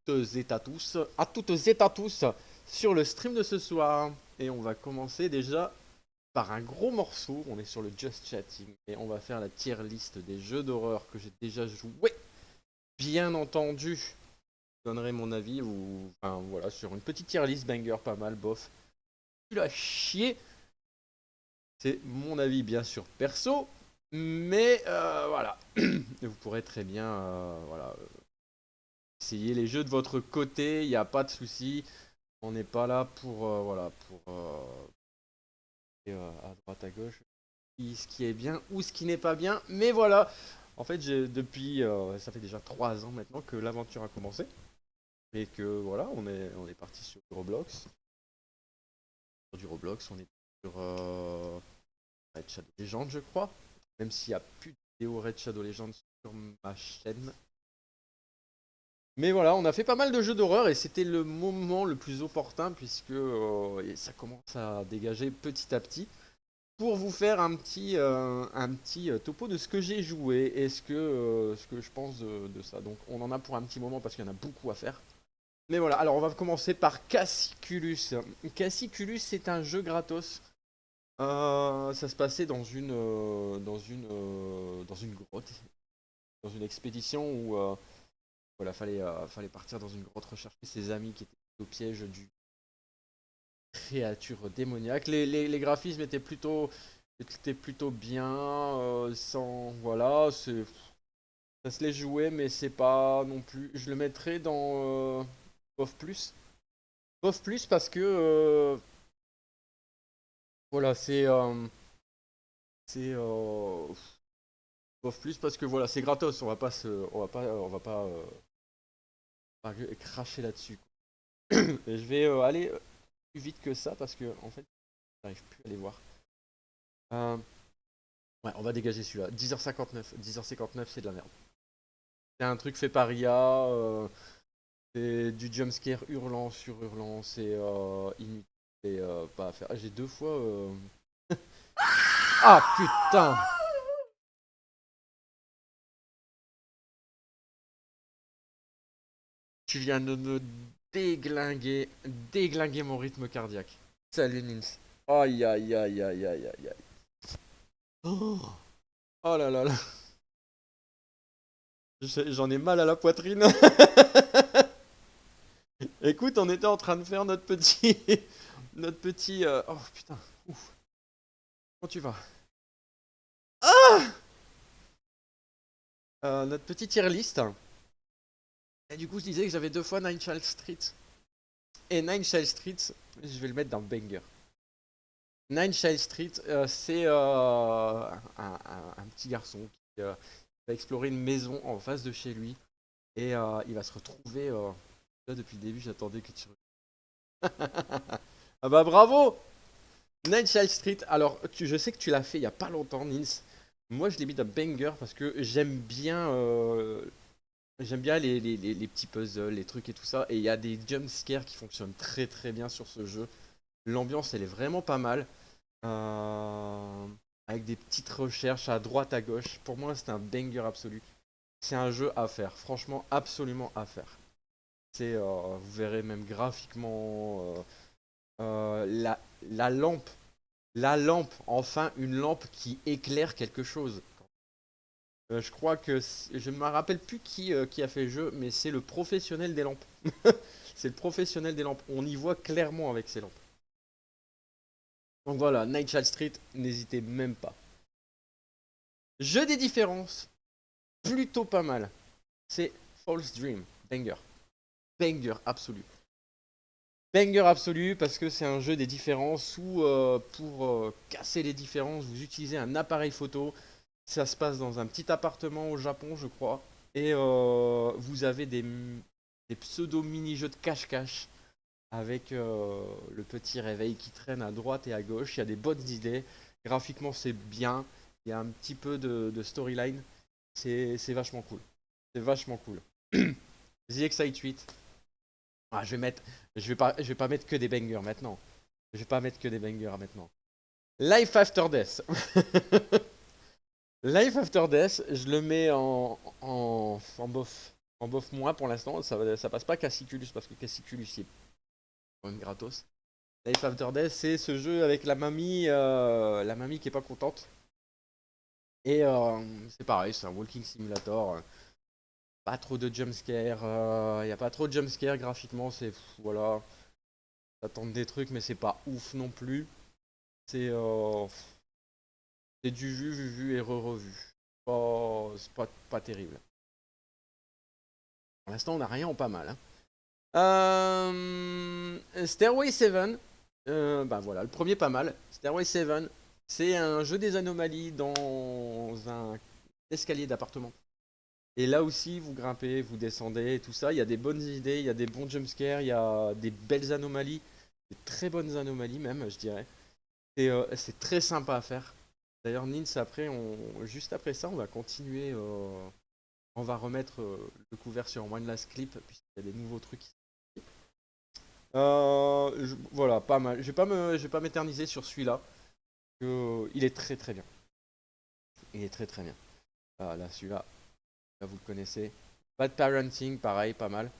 à toutes et à tous sur le stream de ce soir. Et on va commencer déjà par un gros morceau. On est sur le Just Chatting et on va faire la tier list des jeux d'horreur que j'ai déjà joué. Bien entendu, je donnerai mon avis ou enfin voilà sur une petite tier list banger pas mal bof. Tu l'as chier. C'est mon avis bien sûr perso, mais voilà. Vous pourrez très bien voilà essayer les jeux de votre côté. Il n'y a pas de souci. On n'est pas là pour voilà pour à droite à gauche ce qui est bien ou ce qui n'est pas bien. Mais voilà, en fait, depuis ça fait déjà 3 ans maintenant que l'aventure a commencé et que voilà, on est parti sur du Roblox. Sur du Roblox, on est sur Red Shadow Legends, je crois. Même s'il n'y a plus de vidéo Red Shadow Legends sur ma chaîne. Mais voilà, on a fait pas mal de jeux d'horreur et c'était le moment le plus opportun puisque ça commence à dégager petit à petit pour vous faire un petit topo de ce que j'ai joué et ce que je pense de ça. Donc on en a pour un petit moment parce qu'il y en a beaucoup à faire. Mais voilà, alors on va commencer par Cassiculus. Cassiculus, c'est un jeu gratos. Ça se passait dans une grotte, dans une expédition où voilà, fallait partir dans une grotte rechercher ses amis qui étaient au piège du créature démoniaque. Les graphismes étaient plutôt bien, sans voilà, ça se les jouait, mais c'est pas non plus. Je le mettrais dans BoF plus. BoF plus parce que voilà, c'est BoF plus parce que voilà, c'est gratos. On va pas cracher là-dessus. Et je vais aller plus vite que ça parce que en fait, j'arrive plus à les voir. Euh, ouais, on va dégager celui-là. 10h59. 10h59, c'est de la merde. C'est un truc fait par IA. C'est du jumpscare hurlant sur hurlant. C'est inutile. Et pas à faire. Ah, j'ai deux fois. Ah putain! Tu viens de me déglinguer mon rythme cardiaque. Salut Nils. Aïe aïe aïe aïe aïe aïe aïe. Oh, oh là là là. J'en ai mal à la poitrine. Écoute, on était en train de faire notre petit. Notre petit. Oh putain. Ouf. Comment tu vas? Ah, notre petit tier list. Et du coup, je disais que j'avais deux fois Nine Child Street. Et Nine Child Street, je vais le mettre dans Banger. Nine Child Street, c'est un petit garçon qui va explorer une maison en face de chez lui. Et il va se retrouver. Là, depuis le début, j'attendais que tu. Ah bah bravo! Nine Child Street, alors je sais que tu l'as fait il y a pas longtemps, Nils. Moi, je l'ai mis dans Banger parce que j'aime bien les petits puzzles, les trucs et tout ça. Et il y a des jump scares qui fonctionnent très très bien sur ce jeu. L'ambiance, elle est vraiment pas mal. Euh, Avec des petites recherches à droite, à gauche. Pour moi, c'est un banger absolu. C'est un jeu à faire. Franchement, absolument à faire. Vous verrez même graphiquement la lampe. La lampe, enfin une lampe qui éclaire quelque chose. Je crois que je ne me rappelle plus qui a fait le jeu, mais c'est le professionnel des lampes. C'est le professionnel des lampes. On y voit clairement avec ces lampes. Donc voilà, Nightshade Street, n'hésitez même pas. Jeu des différences, plutôt pas mal. C'est False Dream, banger. Banger absolu. Banger absolu parce que c'est un jeu des différences où pour casser les différences, vous utilisez un appareil photo. Ça se passe dans un petit appartement au Japon, je crois. Et vous avez des pseudo mini-jeux de cache-cache avec le petit réveil qui traîne à droite et à gauche. Il y a des bonnes idées. Graphiquement, c'est bien. Il y a un petit peu de storyline. C'est vachement cool. C'est vachement cool. The Excite 8. Ah, je vais pas mettre que des bangers maintenant. Je vais pas mettre que des bangers maintenant. Life After Death. Life After Death, je le mets en bof. En bof moins pour l'instant, ça passe pas Cassiculus parce que Cassiculus il est quand même gratos. Life After Death, c'est ce jeu avec la mamie qui est pas contente. Et c'est pareil, c'est un walking simulator. Pas trop de jumpscare, il y a pas trop de jumpscare graphiquement, voilà, ça tente des trucs mais c'est pas ouf non plus. C'est c'est du vu et re-revu. C'est pas terrible. Pour l'instant, on n'a rien en pas mal, hein. Stairway 7. Bah voilà, le premier pas mal. Stairway 7, c'est un jeu des anomalies dans un escalier d'appartement. Et là aussi, vous grimpez, vous descendez, et tout ça. Il y a des bonnes idées, il y a des bons jumpscares, il y a des belles anomalies, des très bonnes anomalies même, je dirais. C'est très sympa à faire. D'ailleurs, Nins, après, juste après ça, on va continuer. On va remettre le couvert sur One Last Clip, puisqu'il y a des nouveaux trucs qui sont sortis. Voilà, pas mal. Je vais pas m'éterniser sur celui-là. Il est très très bien. Il est très très bien. Ah, là, celui-là, là, vous le connaissez. Bad Parenting, pareil, pas mal.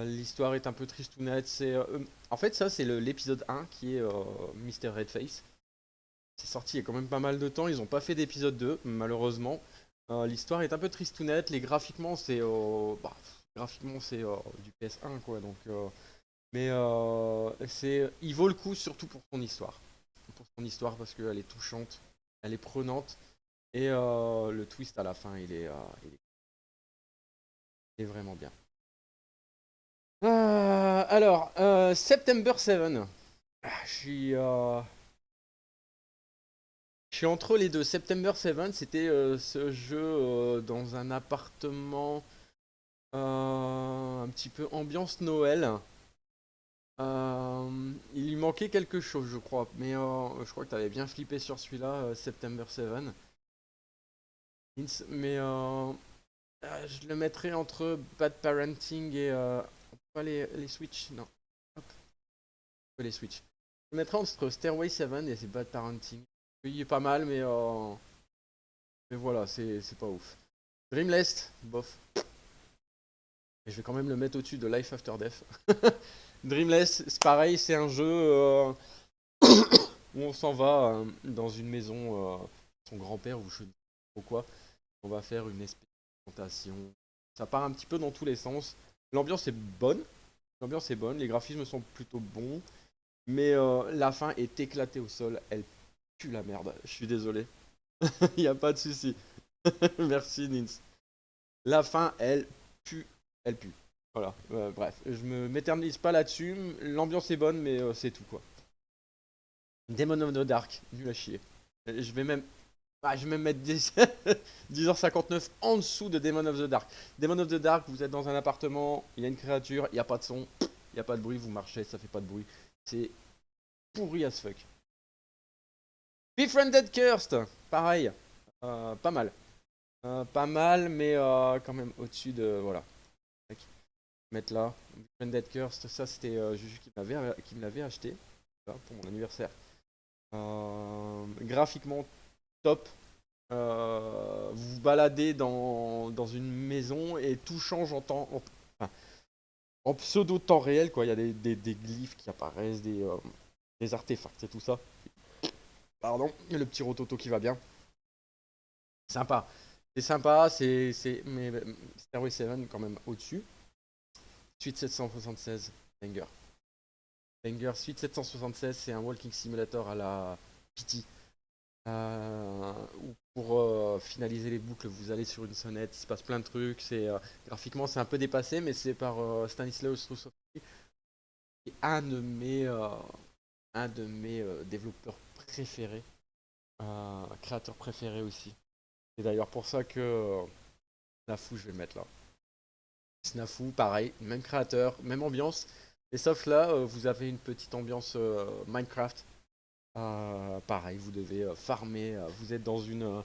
L'histoire est un peu tristounette. En fait, ça, c'est l'épisode 1 qui est Mr. Redface. C'est sorti il y a quand même pas mal de temps. Ils n'ont pas fait d'épisode 2, malheureusement. L'histoire est un peu tristounette. Graphiquement, c'est du PS1, quoi. Donc, mais il vaut le coup, surtout pour son histoire. Pour son histoire, parce qu'elle est touchante, elle est prenante. Et le twist à la fin, il est vraiment bien. Alors, September 7. Je suis entre les deux. September 7, c'était ce jeu dans un appartement un petit peu ambiance Noël. Il lui manquait quelque chose, je crois. Mais je crois que tu avais bien flippé sur celui-là, September 7. Mais je le mettrais entre Bad Parenting et... on peut pas les Switch? Non. Hop, on peut les Switch. Je le mettrais entre Stairway 7 et c'est Bad Parenting. Il est pas mal, mais voilà, c'est pas ouf. Dreamless, bof. Et je vais quand même le mettre au-dessus de Life After Death. Dreamless, c'est pareil, c'est un jeu où on s'en va dans une maison, son grand-père ou je ne sais pas quoi. On va faire une expérimentation. Ça part un petit peu dans tous les sens. L'ambiance est bonne. L'ambiance est bonne, les graphismes sont plutôt bons. Mais la fin est éclatée au sol. Elle pue la merde. Je suis désolé. Il n'y a pas de souci. Merci Nins. La fin, elle pue. Elle pue. Voilà. Bref, je me m'éternise pas là-dessus. L'ambiance est bonne, mais c'est tout quoi. Demon of the Dark, nul à chier. Je vais même. Ah, je vais même mettre 10h59 en dessous de Demon of the Dark. Demon of the Dark, vous êtes dans un appartement, il y a une créature, il n'y a pas de son, il n'y a pas de bruit, vous marchez, ça fait pas de bruit. C'est pourri as fuck. Befriended Cursed, pareil, pas mal. Pas mal, mais quand même au-dessus de. Voilà. Mettre là. Befriended Cursed, ça c'était Juju qui me l'avait acheté là, pour mon anniversaire. Graphiquement top. Vous vous baladez dans une maison et tout change enfin, en pseudo temps réel quoi. Il y a des glyphes qui apparaissent, des artefacts et tout ça. Pardon, il y a le petit rototo qui va bien. Sympa. C'est sympa, mais Stairway 7 quand même au-dessus. Suite 776, Banger. Banger, Suite 776, c'est un walking simulator à la PT. Où pour finaliser les boucles, vous allez sur une sonnette, il se passe plein de trucs. Graphiquement, c'est un peu dépassé, mais c'est par Stanislaus Rousseauski, qui est un de mes développeurs préférés, créateurs préférés aussi. C'est d'ailleurs pour ça que Snafu, je vais le mettre là. Snafu, pareil, même créateur, même ambiance. Et sauf là, vous avez une petite ambiance Minecraft. Pareil, vous devez farmer. Vous êtes dans une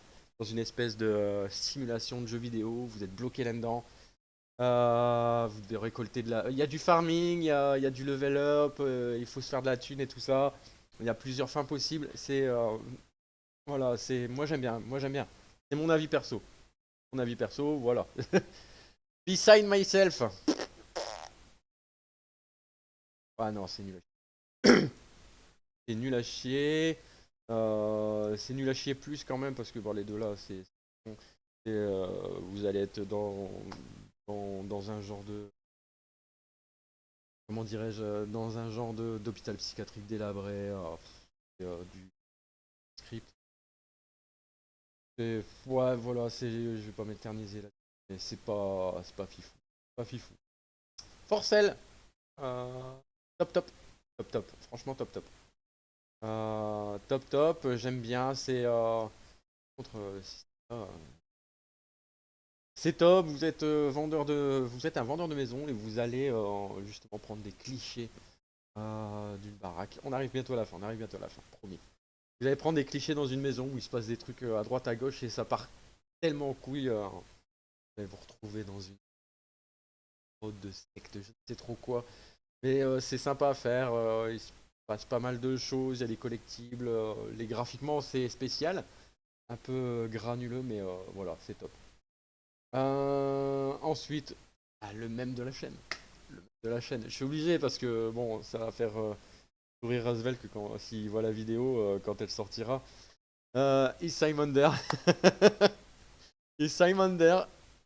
espèce de simulation de jeu vidéo. Vous êtes bloqué là-dedans. Vous devez récolter de la. Il y a du farming, il y a du level up. Il faut se faire de la thune et tout ça. Il y a plusieurs fins possibles. Voilà, moi j'aime bien. Moi j'aime bien. C'est mon avis perso. Mon avis perso, voilà. Beside Myself. Ah non, c'est nul à chier. C'est nul à chier. C'est nul à chier plus quand même parce que bon, les deux là, vous allez être dans un genre de, comment dirais-je, dans un genre d'hôpital psychiatrique délabré, du script. Ouais, voilà, je vais pas m'éterniser là. Mais c'est pas fifou. Pas fifou. Forcel, euh, top top. Top top. Franchement top top. Top top, j'aime bien. Contre, c'est top. Vous êtes un vendeur de maison et vous allez justement prendre des clichés d'une baraque. On arrive bientôt à la fin. On arrive bientôt à la fin, promis. Vous allez prendre des clichés dans une maison où il se passe des trucs à droite à gauche et ça part tellement en couille. Vous allez vous retrouver dans une mode de secte, je ne sais trop quoi. Mais c'est sympa à faire. Il se passe pas mal de choses. Il y a des collectibles. Les graphiquement, c'est spécial. Un peu granuleux, mais voilà, c'est top. Ensuite, le même de la chaîne. Le même de la chaîne. Je suis obligé parce que bon, ça va faire sourire Rasvel que s'il voit la vidéo quand elle sortira. Is Simander. Is Simander,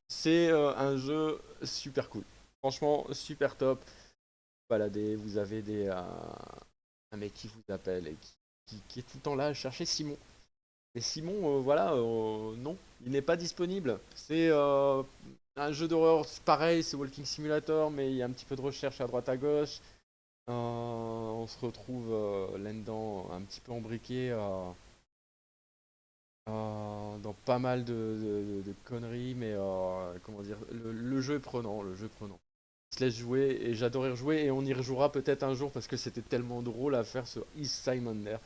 c'est un jeu super cool. Franchement, super top. Baladez, vous avez un mec qui vous appelle et qui est tout le temps là à chercher Simon. Et Simon, voilà, non, il n'est pas disponible. C'est un jeu d'horreur, c'est pareil, c'est Walking Simulator, mais il y a un petit peu de recherche à droite à gauche. On se retrouve là-dedans un petit peu embriqué dans pas mal de conneries, mais comment dire, le jeu est prenant, le jeu est prenant. Il se laisse jouer et j'adorais rejouer et on y rejouera peut-être un jour parce que c'était tellement drôle à faire ce East Simander.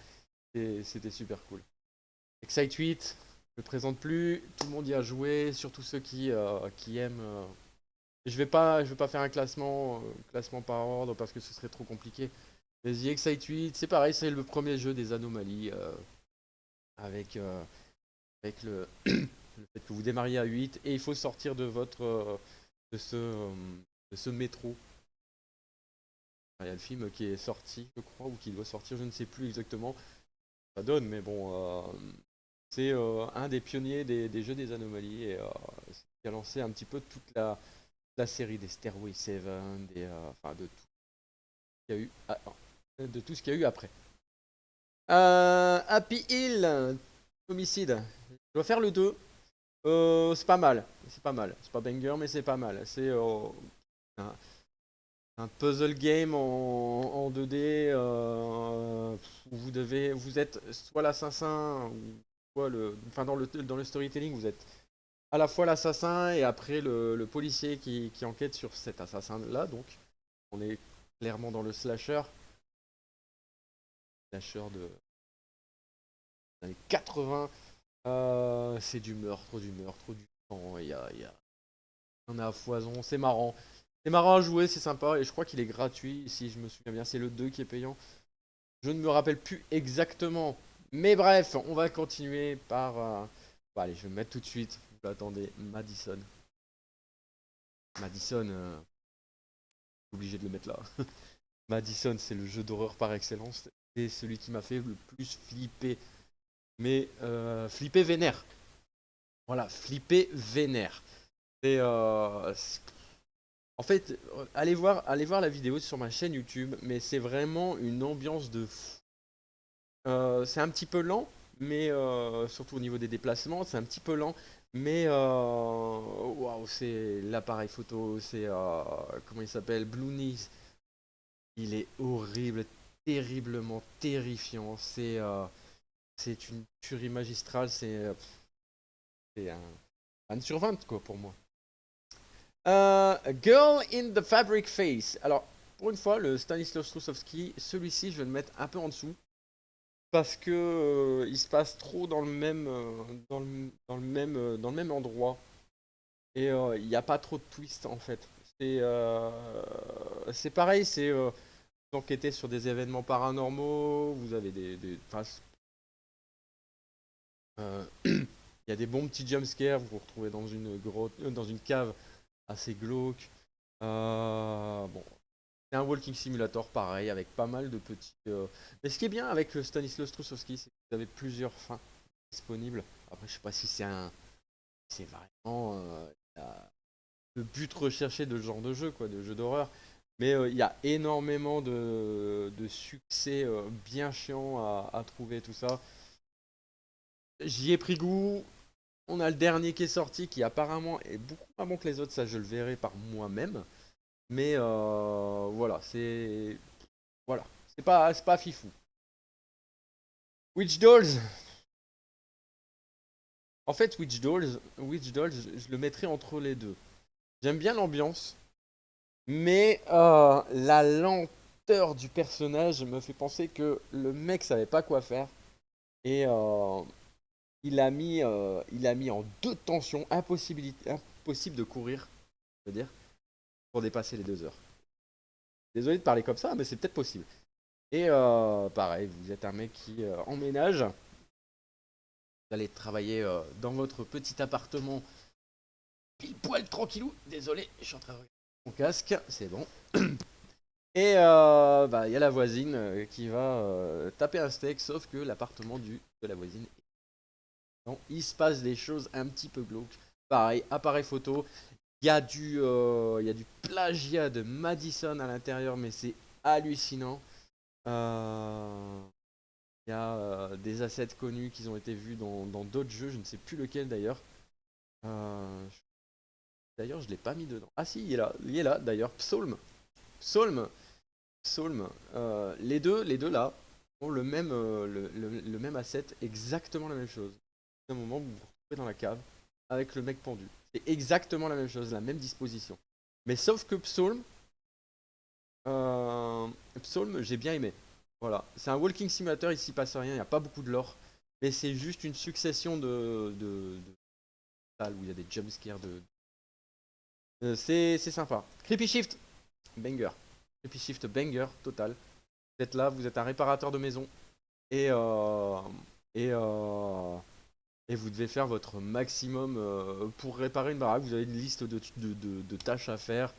Et c'était super cool. Excite 8, je ne présente plus, tout le monde y a joué, surtout ceux qui aiment. Je vais pas faire un classement par ordre parce que ce serait trop compliqué. Vas-y, Excite 8, c'est pareil, c'est le premier jeu des anomalies avec, avec le fait que vous démarriez à 8 et il faut sortir de ce, euh, de ce métro. Il y a le film qui est sorti, je crois, ou qui doit sortir, je ne sais plus exactement. Ça donne, mais bon, c'est un des pionniers des jeux des anomalies et c'est qui a lancé un petit peu toute la série des Stairway 7, enfin de tout ce qu'il y a eu, de tout ce qu'il y a eu après. Happy Hill, Homicide. Je dois faire le 2. C'est pas mal, c'est pas mal. C'est pas banger, mais c'est pas mal. C'est un, un puzzle game en 2D où vous êtes soit l'assassin ou soit enfin dans le storytelling, vous êtes à la fois l'assassin et après le policier qui enquête sur cet assassin-là. Donc, on est clairement dans le slasher des années 80. C'est du meurtre, du sang. Il y en a à foison. C'est marrant. C'est marrant à jouer, c'est sympa. Et je crois qu'il est gratuit, si je me souviens bien. C'est le 2 qui est payant. Je ne me rappelle plus exactement. Mais bref, on va continuer par. Bon, allez, je vais me mettre tout de suite. Vous l'attendez, Madison. Madison, obligé de le mettre là. Madison, c'est le jeu d'horreur par excellence. C'est celui qui m'a fait le plus flipper. Mais flipper vénère. Voilà, flipper vénère. En fait, allez voir la vidéo sur ma chaîne YouTube, mais c'est vraiment une ambiance de fou. C'est un petit peu lent, mais surtout au niveau des déplacements, c'est un petit peu lent. Mais waouh, c'est l'appareil photo, c'est comment il s'appelle, Blue Knees. Il est horrible, terriblement terrifiant. C'est une tuerie magistrale. C'est un sur 20 quoi pour moi. Girl in the Fabric Face. Alors, pour une fois, le Stanisław Strusowski, celui-ci, je vais le mettre un peu en dessous. Parce que il se passe trop dans le même endroit. Et il n'y a pas trop de twist en fait. C'est pareil, vous enquêtez sur des événements paranormaux, vous avez enfin, il y a des bons petits jumpscares, vous vous retrouvez dans une grotte, dans une cave assez glauque. Bon, c'est un walking simulator pareil, avec pas mal de petits. Mais ce qui est bien avec le Stanislas Trusowski, c'est que vous avez plusieurs fins disponibles. Après, je sais pas si c'est vraiment le but recherché de ce genre de jeu, quoi, de jeu d'horreur. Mais il y a énormément de succès bien chiants à trouver, tout ça. J'y ai pris goût. On a le dernier qui est sorti qui apparemment est beaucoup moins bon que les autres, ça je le verrai par moi-même. Mais voilà, voilà, c'est pas fifou. Witch Dolls. En fait, Witch Dolls, je le mettrais entre les deux. J'aime bien l'ambiance, mais la lenteur du personnage me fait penser que le mec savait pas quoi faire et il a mis en deux tensions impossible de courir, je veux dire, pour dépasser les 2 heures. Désolé de parler comme ça, mais c'est peut-être possible. Et pareil, vous êtes un mec qui emménage, vous allez travailler dans votre petit appartement pile poil tranquillou. Désolé, je suis en train de regarder mon casque, c'est bon. Et bah il y a la voisine qui va taper un steak, sauf que l'appartement de la voisine. Donc il se passe des choses un petit peu glauques. Pareil, appareil photo. Il y a du plagiat de Madison à l'intérieur, mais c'est hallucinant. Euh, Il y a des assets connus qui ont été vus dans d'autres jeux, je ne sais plus lequel d'ailleurs. Euh, D'ailleurs, je l'ai pas mis dedans. Ah si, il est là d'ailleurs. Psalm, Psalm. Les deux là ont le même, le même asset, exactement la même chose. À un moment, vous vous retrouvez dans la cave avec le mec pendu. C'est exactement la même chose, la même disposition. Mais sauf que euh, Psalm, j'ai bien aimé. Voilà, c'est un walking simulator, il s'y passe rien, il n'y a pas beaucoup de lore. Mais c'est juste une succession de salles où il y a des jumpscares c'est sympa. Creepy Shift, banger. Creepy Shift, banger, total. Vous êtes là, vous êtes un réparateur de maison. Et, et, euh, et vous devez faire votre maximum pour réparer une baraque. Vous avez une liste de tâches à faire.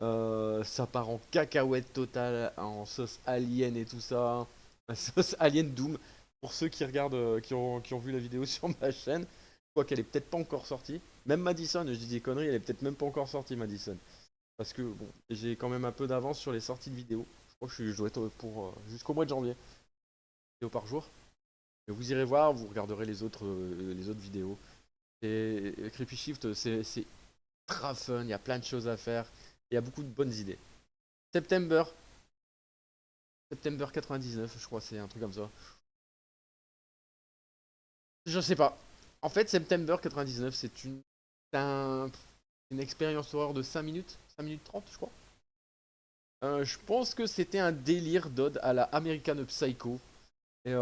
Ça part en cacahuète totale, en sauce alien et tout ça. La sauce alien Doom. Pour ceux qui regardent, qui ont vu la vidéo sur ma chaîne, je crois qu'elle est peut-être pas encore sortie. Même Madison, je dis des conneries, elle est peut-être même pas encore sortie, Madison. Parce que bon, j'ai quand même un peu d'avance sur les sorties de vidéos. Je crois que je dois être pour jusqu'au mois de janvier, vidéo par jour. Et vous irez voir, vous regarderez les autres vidéos. Et Creepy Shift, c'est très fun, il y a plein de choses à faire. Il y a beaucoup de bonnes idées. September, September 99, je crois, c'est un truc comme ça. Je sais pas. En fait, September 99, une expérience horreur de 5 minutes, 5 minutes 30, je crois. Je pense que c'était un délire d'ode à la American Psycho. Et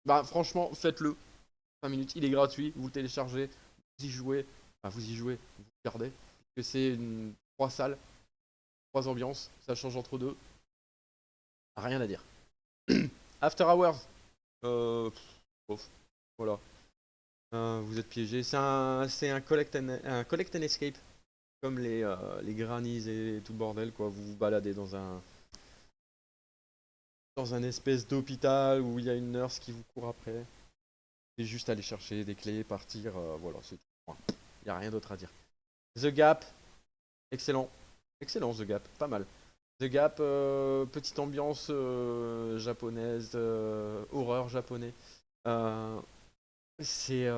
bah franchement, faites-le. 5 minutes, il est gratuit, vous le téléchargez, vous y jouez, enfin vous y jouez, vous regardez. Que c'est 3 salles, 3 ambiances, ça change entre deux. Rien à dire. After Hours, bof, voilà. Vous êtes piégé. C'est un collect and escape, comme les grannies et tout le bordel, quoi. Vous vous baladez dans un espèce d'hôpital où il y a une nurse qui vous court après. C'est juste aller chercher des clés, partir, voilà, c'est tout. Il n'y a rien d'autre à dire. The Gap, excellent. Excellent, The Gap, pas mal. The Gap, petite ambiance japonaise, horreur japonais. Euh, c'est,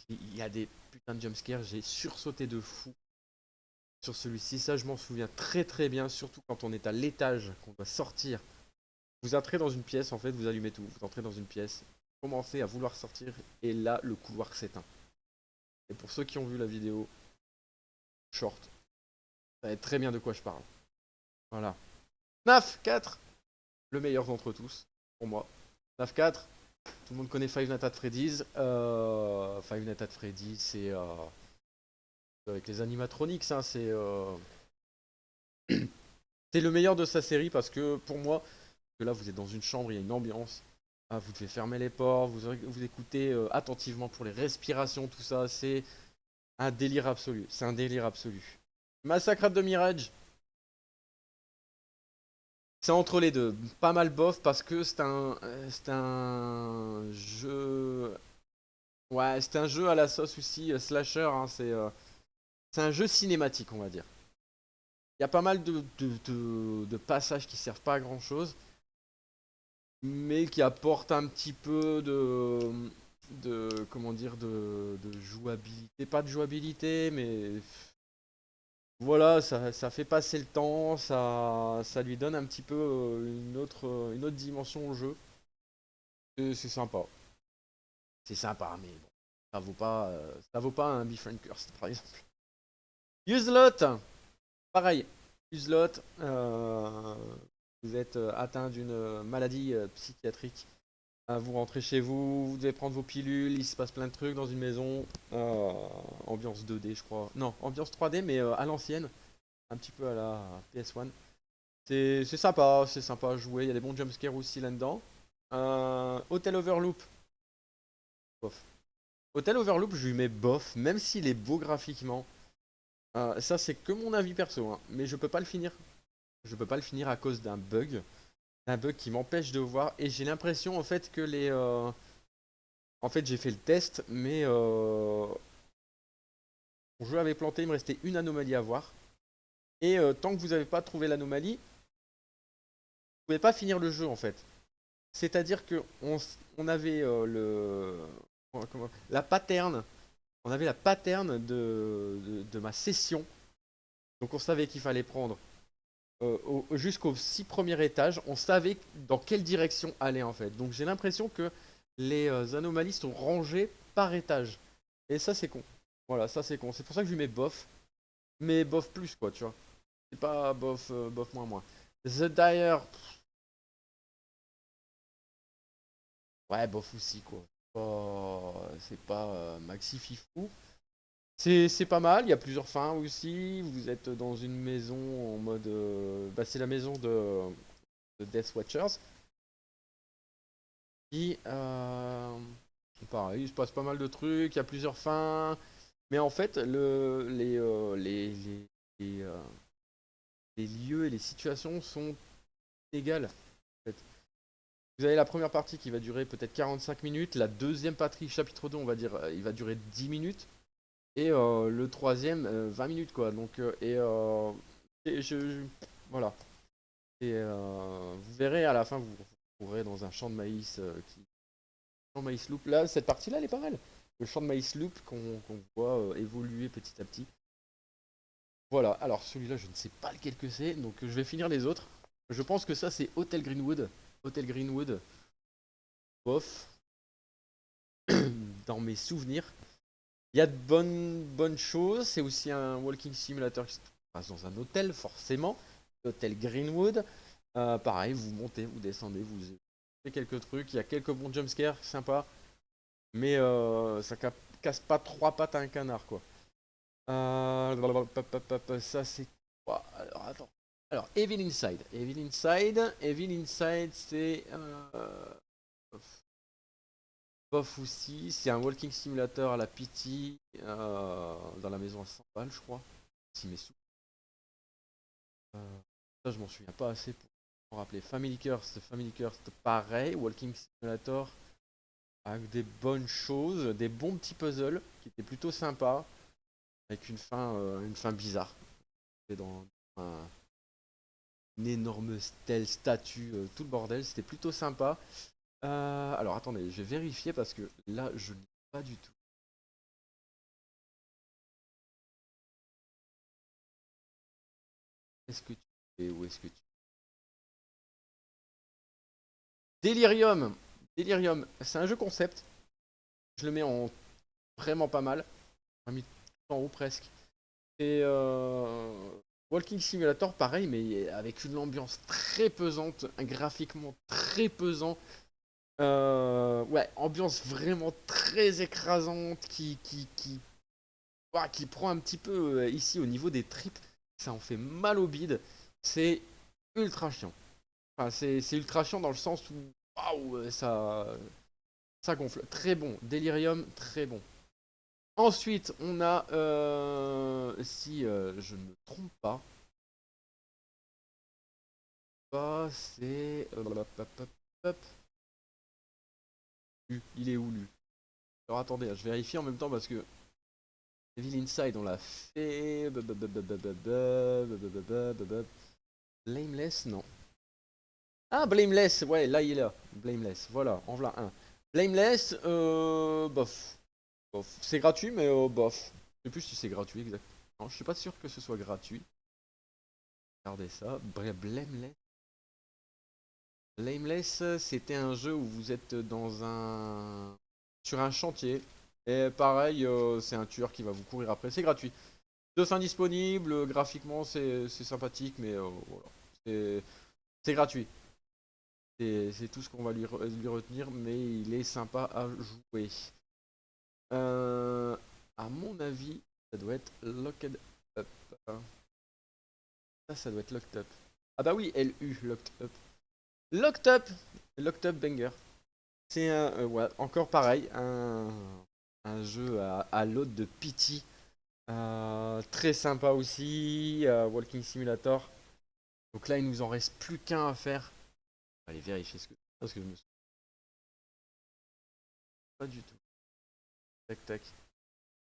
il y a des putains de jumpscares, j'ai sursauté de fou sur celui-ci. Ça, je m'en souviens très très bien, surtout quand on est à l'étage, qu'on doit sortir. Vous entrez dans une pièce, en fait, vous allumez tout. Vous entrez dans une pièce, commencez à vouloir sortir, et là, le couloir s'éteint. Et pour ceux qui ont vu la vidéo, short, ça va être très bien de quoi je parle. Voilà. NAF 4, le meilleur d'entre tous, pour moi. NAF 4, tout le monde connaît Five Nights at Freddy's. Five Nights at Freddy's, c'est avec les animatronics, hein, c'est le meilleur de sa série parce que pour moi, que là vous êtes dans une chambre, il y a une ambiance. Ah, vous devez fermer les portes, vous écoutez attentivement pour les respirations, tout ça. Un délire absolu. C'est un délire absolu. Massacre de Mirage. C'est entre les deux. Pas mal bof parce que c'est un jeu. Ouais, c'est un jeu à la sauce aussi, slasher. Hein, c'est un jeu cinématique, on va dire. Il y a pas mal de passages qui servent pas à grand chose, mais qui apportent un petit peu comment dire, de jouabilité. Pas de jouabilité, mais voilà, ça fait passer le temps, ça lui donne un petit peu une autre dimension au jeu. C'est sympa. C'est sympa, mais bon, ça vaut pas un Befriend Cursed, par exemple. Uselot, pareil. Uselot, vous êtes atteint d'une maladie psychiatrique. Vous rentrez chez vous, vous devez prendre vos pilules, il se passe plein de trucs dans une maison. Ambiance 2D, je crois. Non, ambiance 3D, mais à l'ancienne. Un petit peu à la PS1. C'est sympa à jouer. Il y a des bons jumpscares aussi là-dedans. Hotel Overloop, bof. Hotel Overloop, je lui mets bof, même s'il est beau graphiquement. Ça, c'est que mon avis perso, hein, mais je peux pas le finir. Je peux pas le finir à cause d'un bug. Un bug qui m'empêche de voir. Et j'ai l'impression, en fait, que En fait, j'ai fait le test, mais mon jeu avait planté, il me restait une anomalie à voir. Et tant que vous n'avez pas trouvé l'anomalie, vous pouvez pas finir le jeu, en fait. C'est-à-dire que on avait la pattern. On avait la pattern de ma session. Donc on savait qu'il fallait prendre jusqu'au 6 premiers étages. On savait dans quelle direction aller en fait. Donc j'ai l'impression que les anomalies sont rangées par étage. Et ça c'est con. Voilà, ça c'est con. C'est pour ça que je lui mets bof. Mais bof plus quoi, tu vois. C'est pas bof, bof moins moins. The Dire, ouais, bof aussi quoi. C'est pas Maxi Fifou. C'est pas mal, il y a plusieurs fins aussi. Vous êtes dans une maison en mode. Bah, c'est la maison de Death Watchers. Qui. Pareil, il se passe pas mal de trucs, il y a plusieurs fins. Mais en fait, les lieux et les situations sont égales. En fait. Vous avez la première partie qui va durer peut-être 45 minutes. La deuxième partie, chapitre 2, on va dire, il va durer 10 minutes. Et le troisième, 20 minutes quoi. Donc, voilà. Et vous verrez à la fin, vous trouverez dans un champ de maïs champ de maïs loop. Là, cette partie-là, elle est pas mal. Le champ de maïs loop qu'on voit évoluer petit à petit. Voilà. Alors celui-là, je ne sais pas lequel que c'est, donc je vais finir les autres. Je pense que ça, c'est Hotel Greenwood. Hotel Greenwood, bof, dans mes souvenirs. Il y a de bonnes choses. C'est aussi un walking simulator qui se passe dans un hôtel, forcément. L'hôtel Greenwood. Pareil, vous montez, vous descendez, vous faites quelques trucs. Il y a quelques bons jumpscares sympas. Mais ça casse pas trois pattes à un canard, quoi. Ça, c'est quoi? Alors, attends. Alors, Evil Inside. Evil Inside, c'est. Bof aussi, c'est un walking simulator à la Pity, dans la maison à 100 balles, je crois. Si mes sous. Ça, je m'en souviens pas assez pour me rappeler. Family Curse, pareil, walking simulator avec des bonnes choses, des bons petits puzzles qui étaient plutôt sympas, avec une fin bizarre. C'était dans une énorme stèle, statue, tout le bordel, c'était plutôt sympa. Alors attendez, je vais vérifier parce que là, je n'ai pas du tout. Est-ce que tu es où est-ce que tu Delirium. Delirium, c'est un jeu concept. Je le mets en vraiment pas mal. On mis tout en haut presque. C'est Walking Simulator, pareil, mais avec une ambiance très pesante, graphiquement très pesant. Ouais, ambiance vraiment très écrasante ouah, qui prend un petit peu ici au niveau des tripes. Ça en fait mal au bide. C'est ultra chiant. Enfin, c'est ultra chiant dans le sens où waouh, ça gonfle. Très bon. Delirium, très bon. Ensuite, on a, si je ne me trompe pas, c'est... hop, hop, hop, hop. Il est où, lui? Alors attendez, je vérifie en même temps parce que Evil Inside, on l'a fait. Blameless, non. Ah, Blameless, ouais, là il est là. Blameless, voilà, en voilà un. Blameless, bof. Bof. C'est gratuit, mais bof. Je sais plus si c'est gratuit exactement. Je suis pas sûr que ce soit gratuit. Regardez ça. Blameless. Blameless, c'était un jeu où vous êtes dans un... sur un chantier. Et pareil, c'est un tueur qui va vous courir après. C'est gratuit. Deux fins disponibles, graphiquement c'est sympathique, mais voilà. C'est gratuit. C'est tout ce qu'on va lui retenir, mais il est sympa à jouer. Euh, à mon avis, ça doit être Locked Up. Ça doit être Locked Up. Ah bah oui, LU, Locked Up. Locked Up! Locked Up Banger. C'est un, ouais, encore pareil, un jeu à l'aude de Pity. Très sympa aussi, Walking Simulator. Donc là, il nous en reste plus qu'un à faire. Allez vérifier ce que... Parce que je me souviens pas du tout. Tac tac.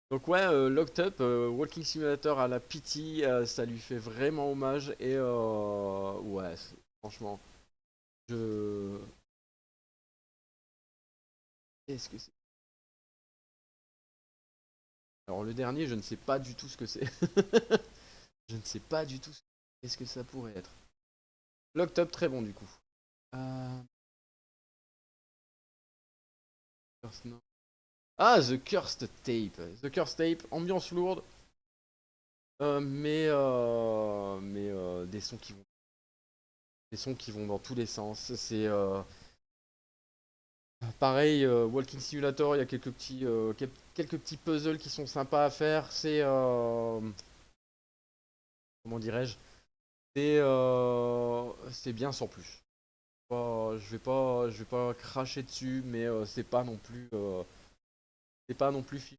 Donc ouais, Locked Up, Walking Simulator à la Pity, ça lui fait vraiment hommage. Et ouais, franchement, je... Qu'est-ce que c'est? Alors le dernier, je ne sais pas du tout ce que c'est. Je ne sais pas du tout qu'est-ce que ça pourrait être. Locked Up, très bon du coup. Euh, Ah, The Cursed Tape. The Cursed Tape, ambiance lourde, mais des sons qui vont dans tous les sens. C'est pareil, Walking Simulator, il y a quelques petits puzzles qui sont sympas à faire. C'est comment dirais-je? C'est bien sans plus. Je vais pas cracher dessus, mais c'est pas non plus fifou.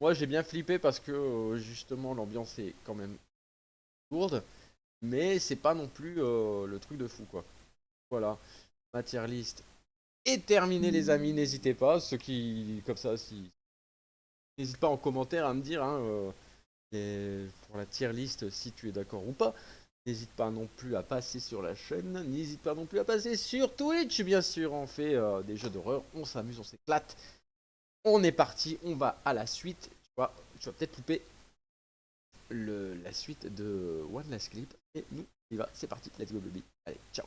Moi, j'ai bien flippé parce que justement l'ambiance est quand même lourde, mais c'est pas non plus le truc de fou quoi. Voilà, ma tier list est terminée les amis. N'hésitez pas, ceux qui comme ça, si n'hésite pas en commentaire à me dire hein, pour la tier list si tu es d'accord ou pas. N'hésite pas non plus à passer sur la chaîne. N'hésite pas non plus à passer sur Twitch, bien sûr. On fait des jeux d'horreur, on s'amuse, on s'éclate. On est parti, on va à la suite. Tu vas peut-être couper la suite de One Last Clip. Et nous, on y va. C'est parti, let's go baby. Allez, ciao.